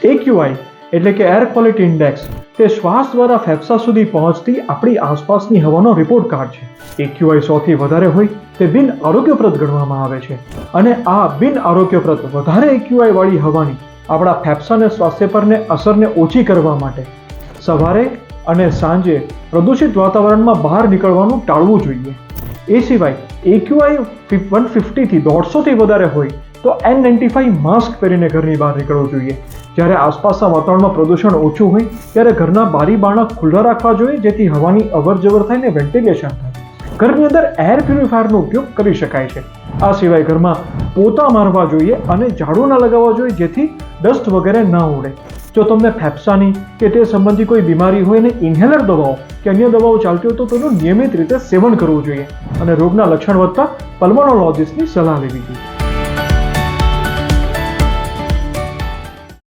AQI એટલે કે air quality index તે શ્વાસ દ્વારા ફેફસા સુધી પહોંચતી આપણી આસપાસની હવાનો રિપોર્ટ કાર્ડ છે. AQI 100 થી વધારે હોય તે બિન આરોગ્યપ્રદ ગણવામાં આવે છે અને આ બિન આરોગ્યપ્રદ વધારે AQI વાળી હવાની આપણા ફેફસા અને સ્વાસ્થ્ય પરની અસરને ઓછી કરવા માટે સવારે અને સાંજે પ્રદૂષિત વાતાવરણમાં બહાર નીકળવાનું ટાળવું જોઈએ. એ સિવાય AQI 150 થી 150 થી વધારે હોય તો N95 માસ્ક પહેરીને ઘરની બહાર નીકળવું જોઈએ. જ્યારે આસપાસના વાતાવરણમાં પ્રદૂષણ ઓછું હોય ત્યારે ઘરના બારી બારણા ખુલ્લા રાખવા જોઈએ, જેથી હવાની અવર જવર થાય ને વેન્ટિલેશન થાય. ઘરની અંદર એર પ્યુરિફાયરનો ઉપયોગ કરી શકાય છે. આ સિવાય ઘરમાં પોતા મારવા જોઈએ અને ઝાડુ ના લગાવવા જોઈએ, જેથી ડસ્ટ વગેરે ના ઉડે. જો તમને ફેફસાની કે તે સંબંધી કોઈ બીમારી હોય ને ઇન્હેલર દવાઓ કે અન્ય દવાઓ ચાલતી હોય તો તેનું નિયમિત રીતે સેવન કરવું જોઈએ અને રોગના લક્ષણ વધતા પલ્મોનોલોજિસ્ટની સલાહ લેવી જોઈએ.